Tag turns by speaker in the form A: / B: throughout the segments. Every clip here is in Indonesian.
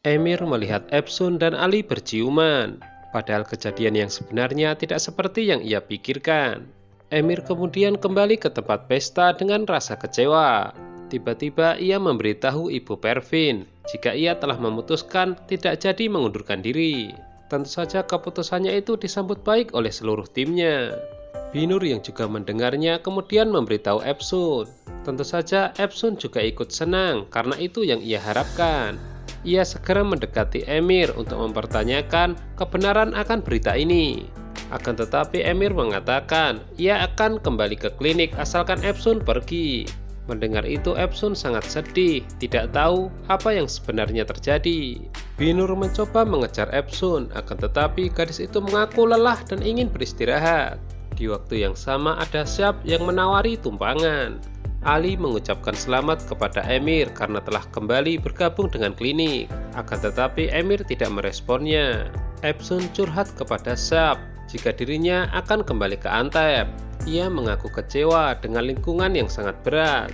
A: Emir melihat Epsun dan Ali berciuman, padahal kejadian yang sebenarnya tidak seperti yang ia pikirkan. Emir kemudian kembali ke tempat pesta dengan rasa kecewa. Tiba-tiba ia memberitahu Ibu Pervin jika ia telah memutuskan tidak jadi mengundurkan diri. Tentu saja keputusannya itu disambut baik oleh seluruh timnya. Binur yang juga mendengarnya kemudian memberitahu Epsun. Tentu saja Epsun juga ikut senang karena itu yang ia harapkan. Ia segera mendekati Emir untuk mempertanyakan kebenaran akan berita ini. Akan tetapi Emir mengatakan ia akan kembali ke klinik asalkan Epsun pergi. Mendengar itu Epsun sangat sedih, tidak tahu apa yang sebenarnya terjadi. Binur mencoba mengejar Epsun, akan tetapi gadis itu mengaku lelah dan ingin beristirahat. Di waktu yang sama ada Syab yang menawari tumpangan. Ali mengucapkan selamat kepada Emir karena telah kembali bergabung dengan klinik. Akan tetapi Emir tidak meresponnya. Epsun curhat kepada Syab jika dirinya akan kembali ke Antep. Ia mengaku kecewa dengan lingkungan yang sangat berat.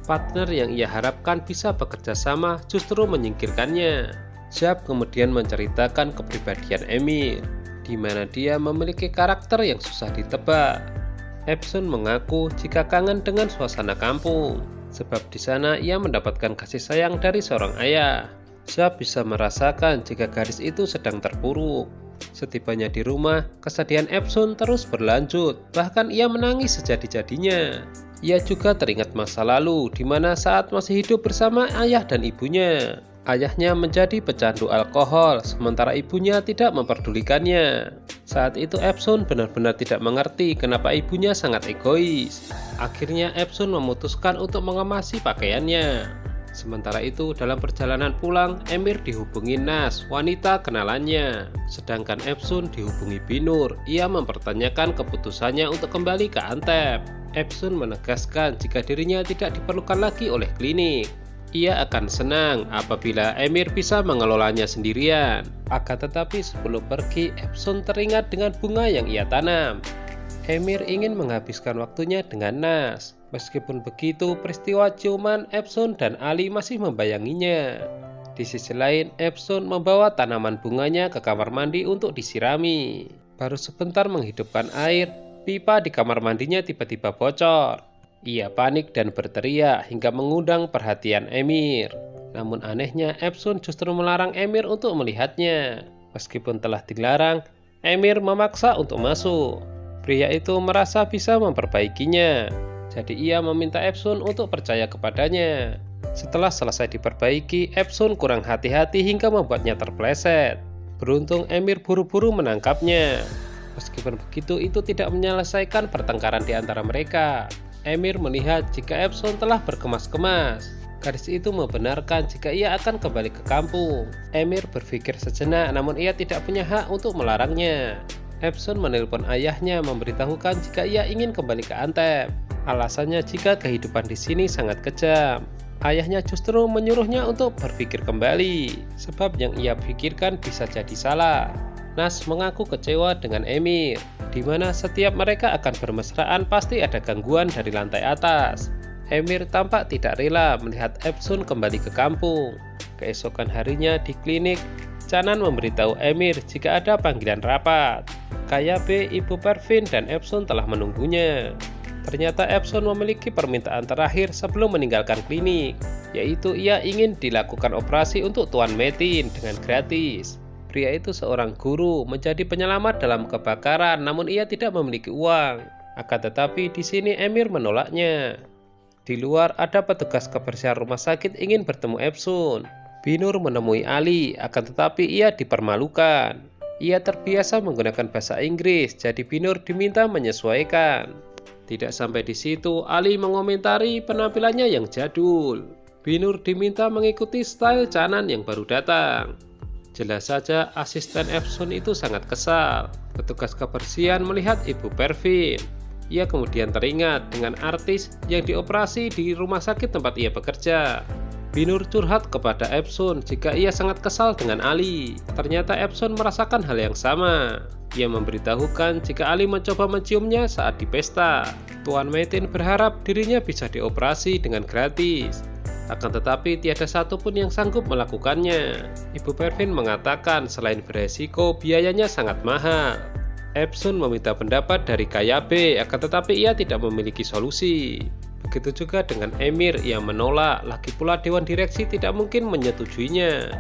A: Partner yang ia harapkan bisa bekerja sama justru menyingkirkannya. Syab kemudian menceritakan kepribadian Emir, di mana dia memiliki karakter yang susah ditebak. Epsun mengaku jika kangen dengan suasana kampung, sebab di sana ia mendapatkan kasih sayang dari seorang ayah. Syab bisa merasakan jika gadis itu sedang terpuruk. Setibanya di rumah, kesedihan Epsun terus berlanjut, bahkan ia menangis sejadi-jadinya. Ia juga teringat masa lalu, di mana saat masih hidup bersama ayah dan ibunya. Ayahnya menjadi pecandu alkohol, sementara ibunya tidak memperdulikannya. Saat itu Epsun benar-benar tidak mengerti kenapa ibunya sangat egois. Akhirnya Epsun memutuskan untuk mengemasi pakaiannya. Sementara itu dalam perjalanan pulang, Emir dihubungi Nas, wanita kenalannya. Sedangkan Epsun dihubungi Binur, ia mempertanyakan keputusannya untuk kembali ke Antep. Epsun menegaskan jika dirinya tidak diperlukan lagi oleh klinik. Ia akan senang apabila Emir bisa mengelolanya sendirian. Akan tetapi sebelum pergi, Epsun teringat dengan bunga yang ia tanam. Emir ingin menghabiskan waktunya dengan Nas. Meskipun begitu, peristiwa ciuman Epsun dan Ali masih membayanginya. Di sisi lain, Epsun membawa tanaman bunganya ke kamar mandi untuk disirami. Baru sebentar menghidupkan air, pipa di kamar mandinya tiba-tiba bocor. Ia panik dan berteriak hingga mengundang perhatian Emir. Namun anehnya, Epsun justru melarang Emir untuk melihatnya. Meskipun telah dilarang, Emir memaksa untuk masuk. Pria itu merasa bisa memperbaikinya. Jadi ia meminta Epsun untuk percaya kepadanya. Setelah selesai diperbaiki, Epsun kurang hati-hati hingga membuatnya terpleset. Beruntung Emir buru-buru menangkapnya. Meskipun begitu, itu tidak menyelesaikan pertengkaran di antara mereka. Emir melihat jika Epsun telah berkemas-kemas. Gadis itu membenarkan jika ia akan kembali ke kampung. Emir berpikir sejenak, namun ia tidak punya hak untuk melarangnya. Epsun menelpon ayahnya memberitahukan jika ia ingin kembali ke Antep. Alasannya jika kehidupan di sini sangat kejam. Ayahnya justru menyuruhnya untuk berpikir kembali, sebab yang ia pikirkan bisa jadi salah. Nas mengaku kecewa dengan Emir, di mana setiap mereka akan bermesraan pasti ada gangguan dari lantai atas. Emir tampak tidak rela melihat Epsun kembali ke kampung. Keesokan harinya di klinik, Canan memberitahu Emir jika ada panggilan rapat. KYB, Ibu Pervin, dan Epsun telah menunggunya. Ternyata Epsun memiliki permintaan terakhir sebelum meninggalkan klinik, yaitu ia ingin dilakukan operasi untuk Tuan Metin dengan gratis. Pria itu seorang guru, menjadi penyelamat dalam kebakaran, namun ia tidak memiliki uang. Akan tetapi di sini Emir menolaknya. Di luar ada petugas kebersihan rumah sakit ingin bertemu Epsun. Binur menemui Ali, akan tetapi ia dipermalukan. Ia terbiasa menggunakan bahasa Inggris, jadi Binur diminta menyesuaikan. Tidak sampai di situ, Ali mengomentari penampilannya yang jadul. Binur diminta mengikuti style Canan yang baru datang. Jelas saja asisten Epsun itu sangat kesal. Petugas kebersihan melihat Ibu Pervin. Ia kemudian teringat dengan artis yang dioperasi di rumah sakit tempat ia bekerja. Binur curhat kepada Epsun jika ia sangat kesal dengan Ali. Ternyata Epsun merasakan hal yang sama. Ia memberitahukan jika Ali mencoba menciumnya saat di pesta. Tuan Metin berharap dirinya bisa dioperasi dengan gratis. akan tetapi tiada satupun yang sanggup melakukannya. Ibu Pervin mengatakan selain beresiko, biayanya sangat mahal. Epsun meminta pendapat dari KYB, akan tetapi ia tidak memiliki solusi. Begitu juga dengan Emir, ia menolak, lagi pula Dewan Direksi tidak mungkin menyetujuinya.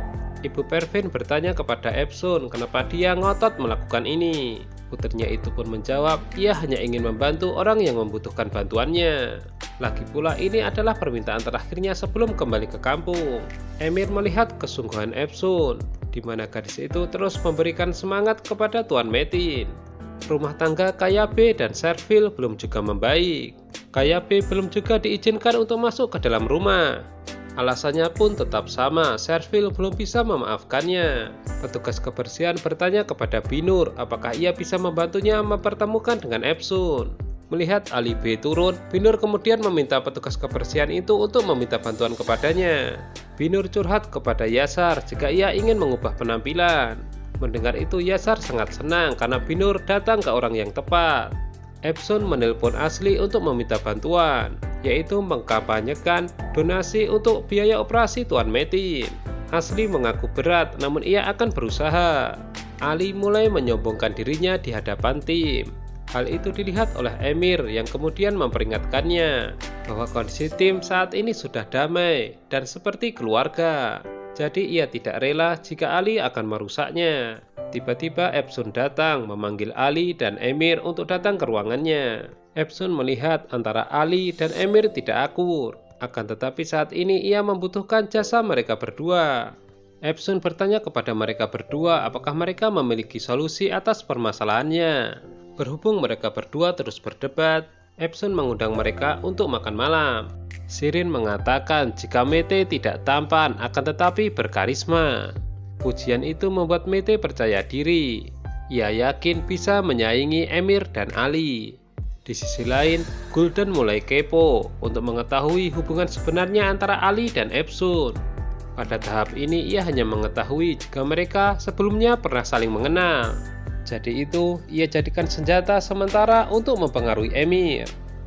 A: Ibu Pervin bertanya kepada Epsun kenapa dia ngotot melakukan ini. Putrinya itu pun menjawab, ia hanya ingin membantu orang yang membutuhkan bantuannya. Lagi pula ini adalah permintaan terakhirnya sebelum kembali ke kampung. Emir melihat kesungguhan Epsun, di mana gadis itu terus memberikan semangat kepada Tuan Metin. Rumah tangga KYB dan Servil belum juga membaik. KYB belum juga diizinkan untuk masuk ke dalam rumah. Alasannya pun tetap sama, Servil belum bisa memaafkannya. Petugas kebersihan bertanya kepada Binur apakah ia bisa membantunya mempertemukan dengan Epsun. Melihat Ali B turun, Binur kemudian meminta petugas kebersihan itu untuk meminta bantuan kepadanya. Binur curhat kepada Yasar jika ia ingin mengubah penampilan. Mendengar itu Yasar sangat senang karena Binur datang ke orang yang tepat. Epsun menelpon Asli untuk meminta bantuan, yaitu mengkampanyekan donasi untuk biaya operasi Tuan Metin. Asli mengaku berat, namun ia akan berusaha. Ali mulai menyombongkan dirinya di hadapan tim. Hal itu dilihat oleh Emir yang kemudian memperingatkannya bahwa kondisi tim saat ini sudah damai dan seperti keluarga. Jadi ia tidak rela jika Ali akan merusaknya. Tiba-tiba Epsun datang memanggil Ali dan Emir untuk datang ke ruangannya. Epsun melihat antara Ali dan Emir tidak akur. Akan tetapi saat ini ia membutuhkan jasa mereka berdua. Epsun bertanya kepada mereka berdua apakah mereka memiliki solusi atas permasalahannya. Berhubung mereka berdua terus berdebat, Epsun mengundang mereka untuk makan malam. Shirin mengatakan jika Mete tidak tampan akan tetapi berkarisma. Pujian itu membuat Mete percaya diri. Ia yakin bisa menyaingi Emir dan Ali. Di sisi lain, Gulden mulai kepo untuk mengetahui hubungan sebenarnya antara Ali dan Epsun. Pada tahap ini ia hanya mengetahui jika mereka sebelumnya pernah saling mengenal. Jadi itu ia jadikan senjata sementara untuk mempengaruhi Emir.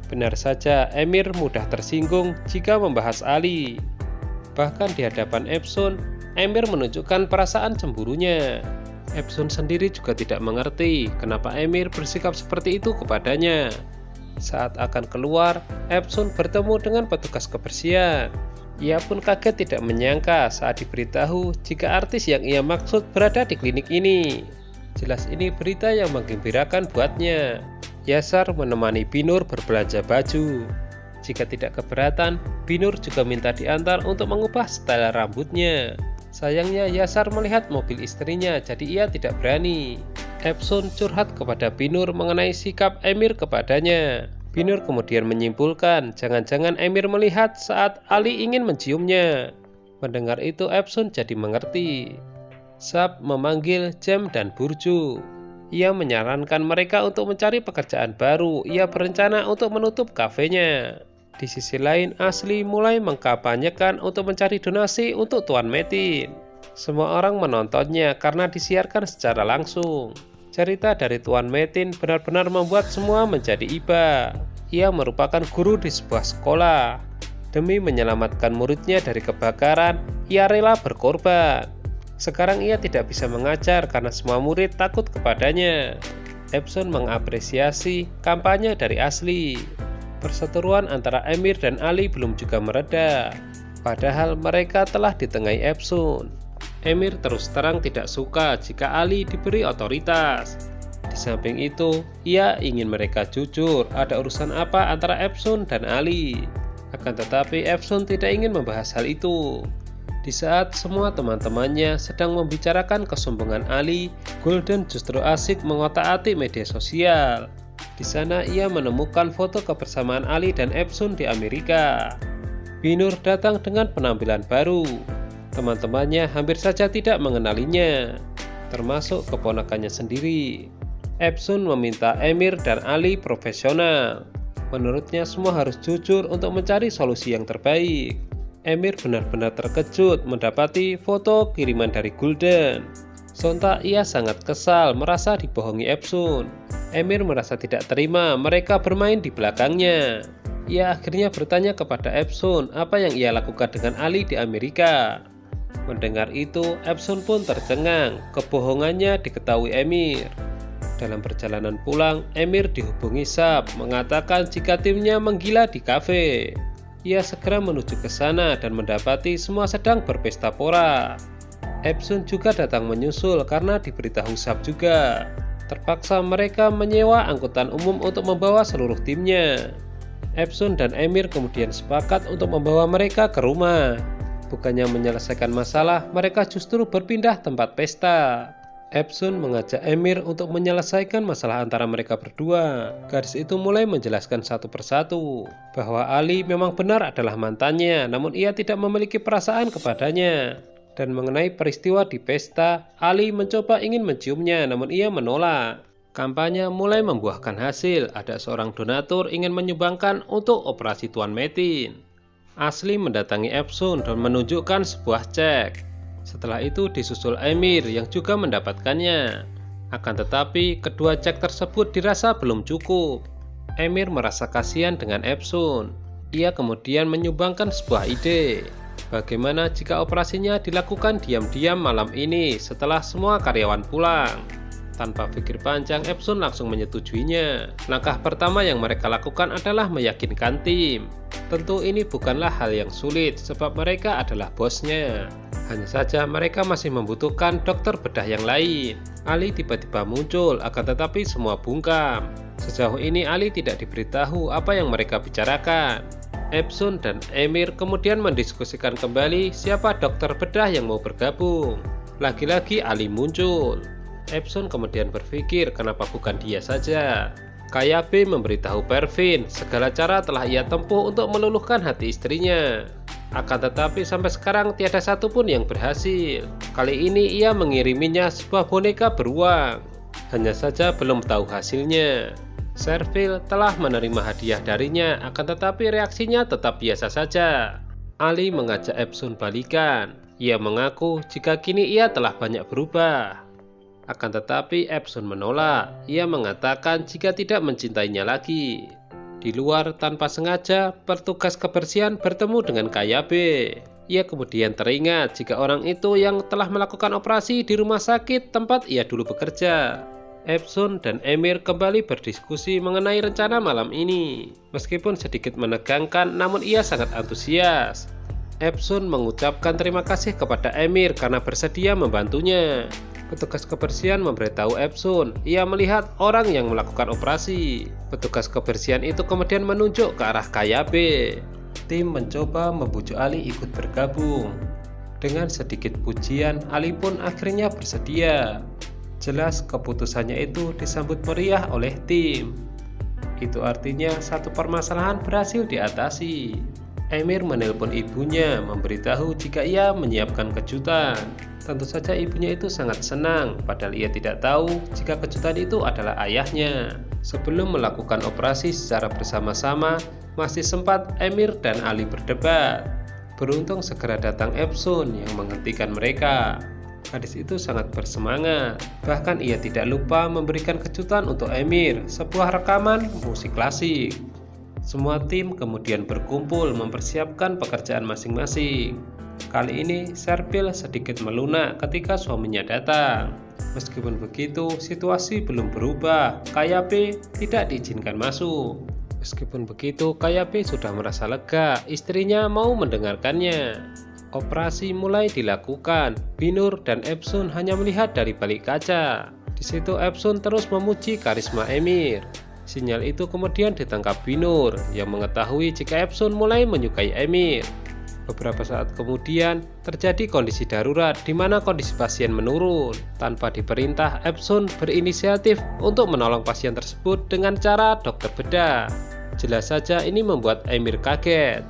A: Benar saja Emir mudah tersinggung jika membahas Ali. Bahkan di hadapan Epsun, Emir menunjukkan perasaan cemburunya. Epsun sendiri juga tidak mengerti kenapa Emir bersikap seperti itu kepadanya. Saat akan keluar, Epsun bertemu dengan petugas kebersihan. Ia pun kaget tidak menyangka saat diberitahu jika artis yang ia maksud berada di klinik ini. Jelas ini berita yang menggembirakan buatnya. Yasar menemani Binur berbelanja baju. Jika tidak keberatan, Binur juga minta diantar untuk mengubah style rambutnya. Sayangnya Yasar melihat mobil istrinya, jadi ia tidak berani. Epsun curhat kepada Binur mengenai sikap Emir kepadanya. Binur kemudian menyimpulkan, jangan-jangan Emir melihat saat Ali ingin menciumnya. Mendengar itu Epsun jadi mengerti. Sab memanggil Jem dan Burju. Ia menyarankan mereka untuk mencari pekerjaan baru. Ia berencana untuk menutup kafenya. Di sisi lain, Asli mulai mengkampanyekan untuk mencari donasi untuk Tuan Metin. Semua orang menontonnya karena disiarkan secara langsung. Cerita dari Tuan Metin benar-benar membuat semua menjadi iba. Ia merupakan guru di sebuah sekolah. Demi menyelamatkan muridnya dari kebakaran, ia rela berkorban. Sekarang ia tidak bisa mengajar karena semua murid takut kepadanya. Epsun mengapresiasi kampanye dari Asli. Perseteruan antara Emir dan Ali belum juga mereda. Padahal mereka telah ditengahi Epsun. Emir terus terang tidak suka jika Ali diberi otoritas. Di samping itu, ia ingin mereka jujur ada urusan apa antara Epsun dan Ali. Akan tetapi Epsun tidak ingin membahas hal itu. Di saat semua teman-temannya sedang membicarakan kesombongan Ali, Gulden justru asik mengotak-atik media sosial. Di sana ia menemukan foto kebersamaan Ali dan Epsun di Amerika. Binur datang dengan penampilan baru. Teman-temannya hampir saja tidak mengenalinya, termasuk keponakannya sendiri. Epsun meminta Emir dan Ali profesional. Menurutnya semua harus jujur untuk mencari solusi yang terbaik. Emir benar-benar terkejut mendapati foto kiriman dari Gulden. Sontak ia sangat kesal merasa dibohongi Epsun. Emir merasa tidak terima mereka bermain di belakangnya. Ia akhirnya bertanya kepada Epson apa yang ia lakukan dengan Ali di Amerika. Mendengar itu, Epson pun tercengang. Kebohongannya diketahui Emir. Dalam perjalanan pulang, Emir dihubungi Sab mengatakan jika timnya menggila di kafe. Ia segera menuju ke sana dan mendapati semua sedang berpesta pora. Epson juga datang menyusul karena diberitahu Sab juga. Terpaksa mereka menyewa angkutan umum untuk membawa seluruh timnya. Epson dan Emir kemudian sepakat untuk membawa mereka ke rumah. Bukannya menyelesaikan masalah, mereka justru berpindah tempat pesta. Epson mengajak Emir untuk menyelesaikan masalah antara mereka berdua. Gadis itu mulai menjelaskan satu persatu bahwa Ali memang benar adalah mantannya, namun ia tidak memiliki perasaan kepadanya. Dan mengenai peristiwa di pesta, Ali mencoba ingin menciumnya, namun ia menolak. Kampanye mulai membuahkan hasil. Ada seorang donatur ingin menyumbangkan untuk operasi Tuan Metin. Asli mendatangi Epson dan menunjukkan sebuah cek. Setelah itu disusul Emir yang juga mendapatkannya. Akan tetapi kedua cek tersebut dirasa belum cukup. Emir merasa kasihan dengan Epson. Ia kemudian menyumbangkan sebuah ide. Bagaimana jika operasinya dilakukan diam-diam malam ini setelah semua karyawan pulang? Tanpa pikir panjang, Epson langsung menyetujuinya. Langkah pertama yang mereka lakukan adalah meyakinkan tim. Tentu ini bukanlah hal yang sulit sebab mereka adalah bosnya. Hanya saja mereka masih membutuhkan dokter bedah yang lain. Ali tiba-tiba muncul, akan tetapi semua bungkam. Sejauh ini Ali tidak diberitahu apa yang mereka bicarakan. Epson dan Emir kemudian mendiskusikan kembali siapa dokter bedah yang mau bergabung. Lagi-lagi Ali muncul. Epson kemudian berpikir kenapa bukan dia saja. KYB memberitahu Pervin segala cara telah ia tempuh untuk meluluhkan hati istrinya. Akan tetapi sampai sekarang tiada satupun yang berhasil. Kali ini ia mengiriminya sebuah boneka beruang. Hanya saja belum tahu hasilnya. Servil telah menerima hadiah darinya, akan tetapi reaksinya tetap biasa saja. Ali mengajak Epson balikan. Ia mengaku jika kini ia telah banyak berubah. Akan tetapi Epson menolak. Ia mengatakan jika tidak mencintainya lagi. Di luar tanpa sengaja, petugas kebersihan bertemu dengan KYB. Ia kemudian teringat jika orang itu yang telah melakukan operasi di rumah sakit tempat ia dulu bekerja. Epson dan Emir kembali berdiskusi mengenai rencana malam ini. Meskipun sedikit menegangkan, namun ia sangat antusias. Epson mengucapkan terima kasih kepada Emir karena bersedia membantunya. Petugas kebersihan memberitahu Epson, ia melihat orang yang melakukan operasi. Petugas kebersihan itu kemudian menunjuk ke arah KYB. Tim mencoba membujuk Ali ikut bergabung. Dengan sedikit pujian, Ali pun akhirnya bersedia. Jelas keputusannya itu disambut meriah oleh tim. Itu artinya satu permasalahan berhasil diatasi. Emir menelpon ibunya memberitahu jika ia menyiapkan kejutan. Tentu saja ibunya itu sangat senang, padahal ia tidak tahu jika kejutan itu adalah ayahnya. Sebelum melakukan operasi secara bersama-sama, masih sempat Emir dan Ali berdebat. Beruntung segera datang Epson yang menghentikan mereka. Gadis itu sangat bersemangat, bahkan ia tidak lupa memberikan kejutan untuk Emir, sebuah rekaman musik klasik. Semua tim kemudian berkumpul mempersiapkan pekerjaan masing-masing. Kali ini Servil sedikit melunak ketika suaminya datang. Meskipun begitu, situasi belum berubah. KYB tidak diizinkan masuk. Meskipun begitu, KYB sudah merasa lega. Istrinya mau mendengarkannya. Operasi mulai dilakukan. Binur dan Epson hanya melihat dari balik kaca. Di situ Epson terus memuji karisma Emir. Sinyal itu kemudian ditangkap Binur yang mengetahui jika Epson mulai menyukai Emir. Beberapa saat kemudian terjadi kondisi darurat di mana kondisi pasien menurun. Tanpa diperintah, Epson berinisiatif untuk menolong pasien tersebut dengan cara dokter bedah. Jelas saja ini membuat Emir kaget.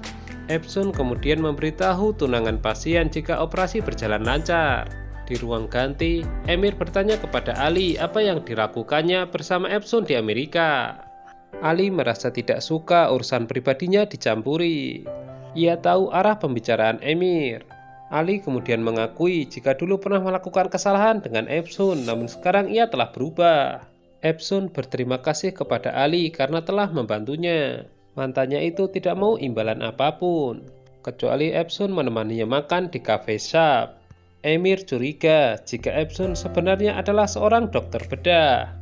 A: Epson kemudian memberitahu tunangan pasien jika operasi berjalan lancar. Di ruang ganti, Emir bertanya kepada Ali apa yang dilakukannya bersama Epson di Amerika. Ali merasa tidak suka urusan pribadinya dicampuri. Ia tahu arah pembicaraan Emir. Ali kemudian mengakui jika dulu pernah melakukan kesalahan dengan Epson, namun sekarang ia telah berubah. Epson berterima kasih kepada Ali karena telah membantunya. Mantannya itu tidak mau imbalan apapun, kecuali Epsun menemaninya makan di cafe shop. Emir curiga jika Epsun sebenarnya adalah seorang dokter bedah.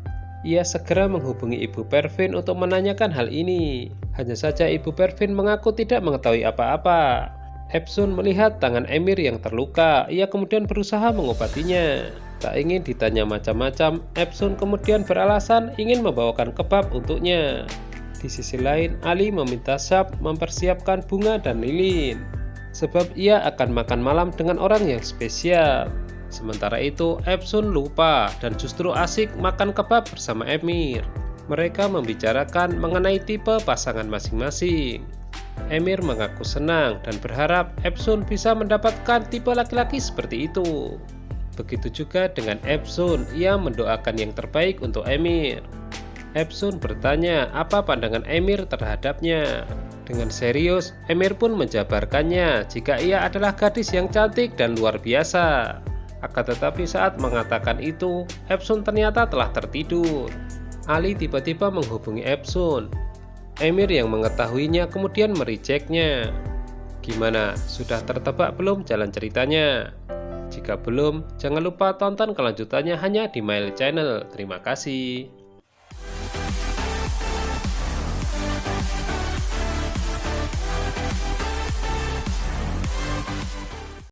A: Ia segera menghubungi Ibu Pervin untuk menanyakan hal ini. Hanya saja Ibu Pervin mengaku tidak mengetahui apa-apa. Epsun melihat tangan Emir yang terluka. Ia kemudian berusaha mengobatinya. Tak ingin ditanya macam-macam, Epsun kemudian beralasan ingin membawakan kebab untuknya. Di sisi lain, Ali meminta Syab mempersiapkan bunga dan lilin, sebab ia akan makan malam dengan orang yang spesial. Sementara itu, Epsun lupa dan justru asik makan kebab bersama Emir. Mereka membicarakan mengenai tipe pasangan masing-masing. Emir mengaku senang dan berharap Epsun bisa mendapatkan tipe laki-laki seperti itu. Begitu juga dengan Epsun, ia mendoakan yang terbaik untuk Emir. Epsun bertanya apa pandangan Emir terhadapnya. Dengan serius, Emir pun menjabarkannya jika ia adalah gadis yang cantik dan luar biasa. Akan tetapi saat mengatakan itu, Epsun ternyata telah tertidur. Ali tiba-tiba menghubungi Epsun. Emir yang mengetahuinya kemudian merejeknya. Gimana, sudah tertebak belum jalan ceritanya? Jika belum, jangan lupa tonton kelanjutannya hanya di Mail Channel. Terima kasih.